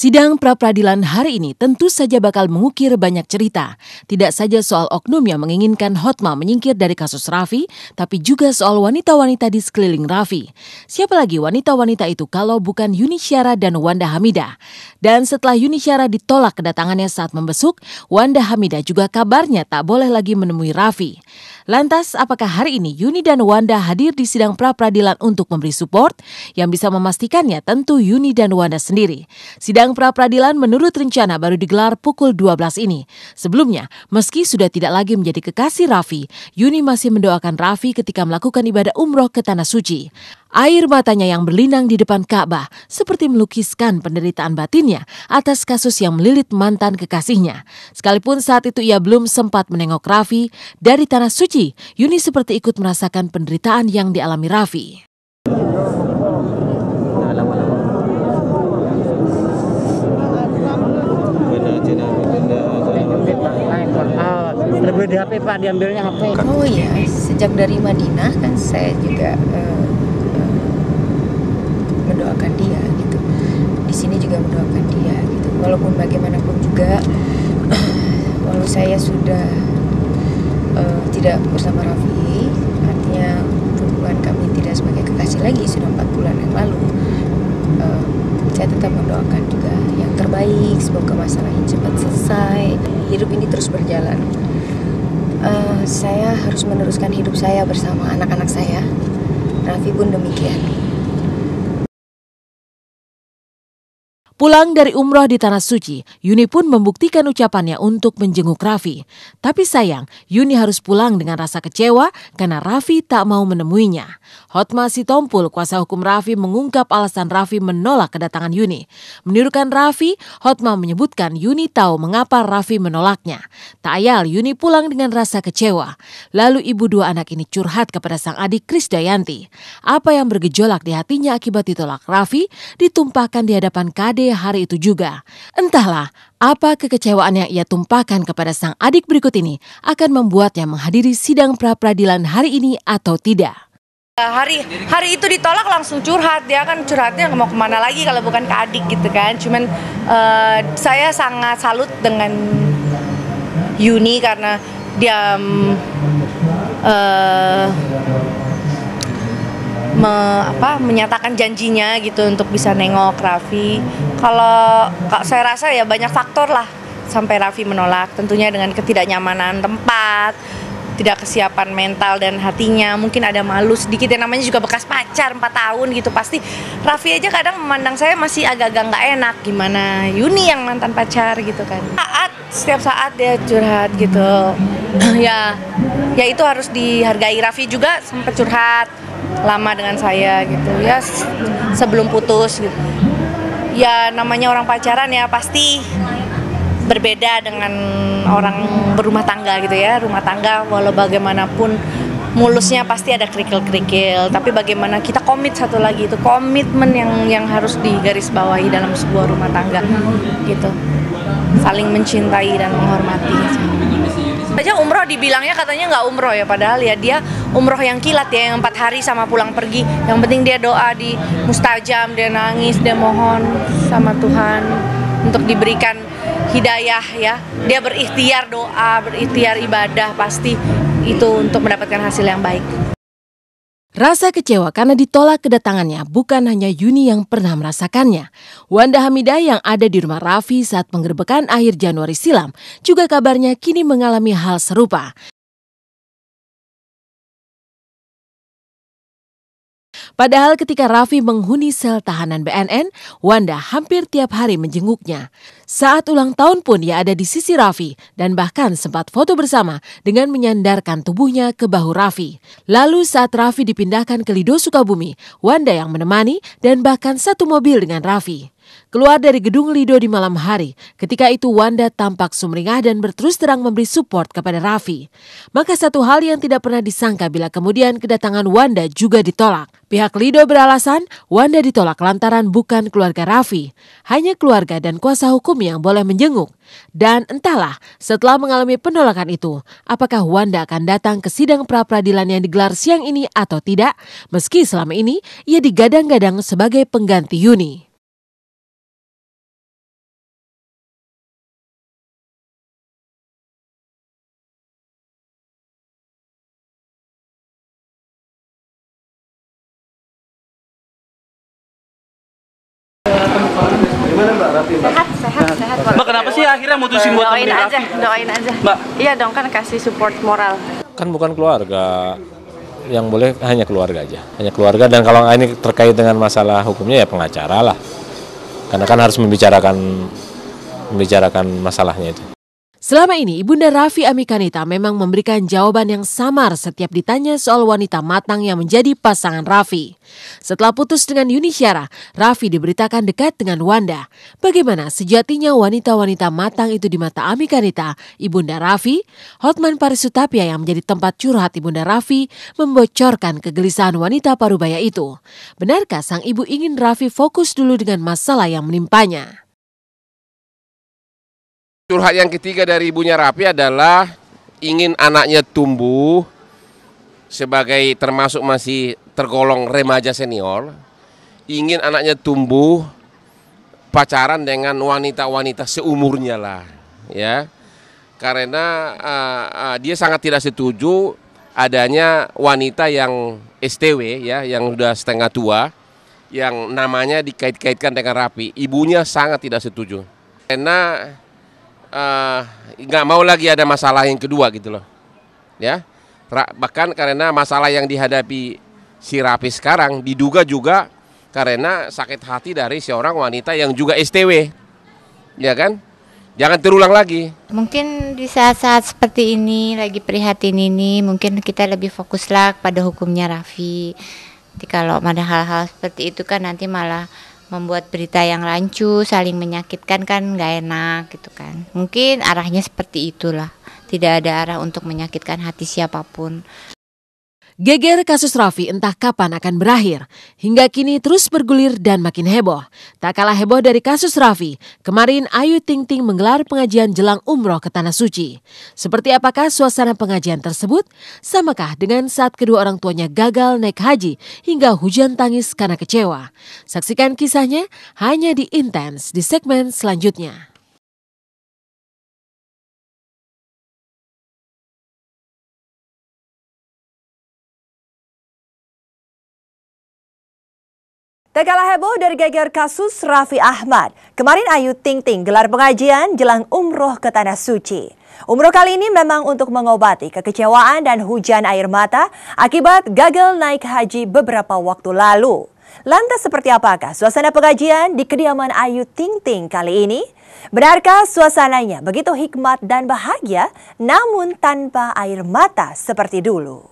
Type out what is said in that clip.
Sidang pra-peradilan hari ini tentu saja bakal mengukir banyak cerita. Tidak saja soal oknum yang menginginkan Hotma menyingkir dari kasus Raffi, tapi juga soal wanita-wanita di sekeliling Raffi. Siapa lagi wanita-wanita itu kalau bukan Yuni Syara dan Wanda Hamidah? Dan setelah Yuni Syara ditolak kedatangannya saat membesuk, Wanda Hamidah juga kabarnya tak boleh lagi menemui Raffi. Lantas, apakah hari ini Yuni dan Wanda hadir di sidang pra-peradilan untuk memberi support? Yang bisa memastikannya tentu Yuni dan Wanda sendiri. Sidang pra-peradilan menurut rencana baru digelar pukul 12 ini. Sebelumnya, meski sudah tidak lagi menjadi kekasih Raffi, Yuni masih mendoakan Raffi ketika melakukan ibadah umroh ke Tanah Suci. Air matanya yang berlinang di depan Ka'bah seperti melukiskan penderitaan batinnya atas kasus yang melilit mantan kekasihnya. Sekalipun saat itu ia belum sempat menengok Raffi dari Tanah Suci, Yuni seperti ikut merasakan penderitaan yang dialami Raffi. Terlebih di HP Pak, diambilnya HP. Oh iya, sejak dari Madinah kan saya juga mendoakan dia gitu. Di sini juga mendoakan dia gitu. Walaupun bagaimanapun juga, walau saya sudah tidak bersama Raffi, artinya hubungan kami tidak sebagai kekasih lagi sudah 4 bulan yang lalu. Saya tetap mendoakan juga yang terbaik, semoga masalahnya cepat selesai, hidup ini terus berjalan. Saya harus meneruskan hidup saya bersama anak-anak saya. Raffi pun demikian. Pulang dari umroh di Tanah Suci, Yuni pun membuktikan ucapannya untuk menjenguk Raffi. Tapi sayang, Yuni harus pulang dengan rasa kecewa karena Raffi tak mau menemuinya. Hotma Sitompul, kuasa hukum Raffi, mengungkap alasan Raffi menolak kedatangan Yuni. Menurutkan Raffi, Hotma menyebutkan Yuni tahu mengapa Raffi menolaknya. Tak ayal Yuni pulang dengan rasa kecewa. Lalu ibu 2 anak ini curhat kepada sang adik Krisdayanti. Apa yang bergejolak di hatinya akibat ditolak Raffi ditumpahkan di hadapan KD hari itu juga. Entahlah, apa kekecewaannya ia tumpahkan kepada sang adik berikut ini akan membuatnya menghadiri sidang pra-peradilan hari ini atau tidak. Hari itu ditolak langsung curhat, dia kan curhatnya mau kemana lagi kalau bukan ke adik gitu kan. Cuman saya sangat salut dengan Yuni karena dia menyatakan janjinya gitu untuk bisa nengok Raffi. Kalau saya rasa ya banyak faktor lah sampai Raffi menolak. Tentunya dengan ketidaknyamanan tempat, tidak kesiapan mental dan hatinya, mungkin ada malu sedikit, yang namanya juga bekas pacar 4 tahun gitu. Pasti Raffi aja kadang memandang saya masih agak-agak nggak enak, gimana Yuni yang mantan pacar gitu kan. Setiap saat dia curhat gitu. ya itu harus dihargai. Raffi juga sempat curhat lama dengan saya gitu ya, sebelum putus gitu. Ya namanya orang pacaran ya pasti berbeda dengan orang berumah tangga gitu ya. Rumah tangga walau bagaimanapun mulusnya pasti ada kerikil-kerikil, tapi bagaimana kita komit, satu lagi itu komitmen yang harus digarisbawahi dalam sebuah rumah tangga gitu. Saling mencintai dan menghormati. Aja umroh dibilangnya katanya nggak umroh ya, padahal ya dia umroh yang kilat ya, yang 4 hari sama pulang pergi. Yang penting dia doa di mustajab, dia nangis, dia mohon sama Tuhan untuk diberikan hidayah ya. Dia berikhtiar doa, berikhtiar ibadah, pasti itu untuk mendapatkan hasil yang baik. Rasa kecewa karena ditolak kedatangannya bukan hanya Yuni yang pernah merasakannya. Wanda Hamidah yang ada di rumah Raffi saat penggerbekan akhir Januari silam juga kabarnya kini mengalami hal serupa. Padahal ketika Raffi menghuni sel tahanan BNN, Wanda hampir tiap hari menjenguknya. Saat ulang tahun pun ia ada di sisi Raffi dan bahkan sempat foto bersama dengan menyandarkan tubuhnya ke bahu Raffi. Lalu saat Raffi dipindahkan ke Lido Sukabumi, Wanda yang menemani dan bahkan satu mobil dengan Raffi. Keluar dari gedung Lido di malam hari, ketika itu Wanda tampak sumringah dan berterus terang memberi support kepada Raffi. Maka satu hal yang tidak pernah disangka bila kemudian kedatangan Wanda juga ditolak. Pihak Lido beralasan Wanda ditolak lantaran bukan keluarga Raffi, hanya keluarga dan kuasa hukum yang boleh menjenguk. Dan entahlah, setelah mengalami penolakan itu, apakah Wanda akan datang ke sidang pra-peradilan yang digelar siang ini atau tidak, meski selama ini ia digadang-gadang sebagai pengganti Yuni. Raffi, Mbak? Sehat. Mbak, kenapa sih akhirnya mutusin buat Doain nemenin aja, Raffi? doain aja. Mbak. Iya dong, kan kasih support moral. Kan bukan keluarga, yang boleh hanya keluarga aja, hanya keluarga. Dan kalau ini terkait dengan masalah hukumnya ya pengacara lah, karena kan harus membicarakan masalahnya itu. Selama ini, Ibunda Raffi Amikanita memang memberikan jawaban yang samar setiap ditanya soal wanita matang yang menjadi pasangan Raffi. Setelah putus dengan Yuni Syara, Raffi diberitakan dekat dengan Wanda. Bagaimana sejatinya wanita-wanita matang itu di mata Amikanita, Ibunda Raffi? Hotman Paris Sutapia yang menjadi tempat curhat Ibunda Raffi membocorkan kegelisahan wanita parubaya itu. Benarkah sang ibu ingin Raffi fokus dulu dengan masalah yang menimpanya? Curhat yang ketiga dari ibunya Raffi adalah ingin anaknya tumbuh sebagai termasuk masih tergolong remaja senior, ingin anaknya tumbuh pacaran dengan wanita-wanita seumurnya lah, ya. Karena dia sangat tidak setuju adanya wanita yang STW, ya, yang sudah setengah tua, yang namanya dikait-kaitkan dengan Raffi. Ibunya sangat tidak setuju, karena nggak mau lagi ada masalah yang kedua gitu loh, ya. Bahkan karena masalah yang dihadapi si Raffi sekarang diduga juga karena sakit hati dari seorang wanita yang juga STW, ya kan. Jangan terulang lagi. Mungkin di saat-saat seperti ini, lagi prihatin ini, mungkin kita lebih fokuslah pada hukumnya Raffi. Jadi kalau ada hal-hal seperti itu kan nanti malah membuat berita yang rancu, saling menyakitkan kan nggak enak gitu kan. Mungkin arahnya seperti itulah, tidak ada arah untuk menyakitkan hati siapapun. Geger kasus Raffi entah kapan akan berakhir. Hingga kini terus bergulir dan makin heboh. Tak kalah heboh dari kasus Raffi, kemarin Ayu Ting Ting menggelar pengajian jelang umroh ke Tanah Suci. Seperti apakah suasana pengajian tersebut? Samakah dengan saat kedua orang tuanya gagal naik haji hingga hujan tangis karena kecewa? Saksikan kisahnya hanya di Intens di segmen selanjutnya. Tak kalah heboh dari geger kasus Raffi Ahmad. Kemarin Ayu Ting Ting gelar pengajian jelang umroh ke Tanah Suci. Umroh kali ini memang untuk mengobati kekecewaan dan hujan air mata akibat gagal naik haji beberapa waktu lalu. Lantas seperti apakah suasana pengajian di kediaman Ayu Ting Ting kali ini? Benarkah suasananya begitu hikmat dan bahagia namun tanpa air mata seperti dulu?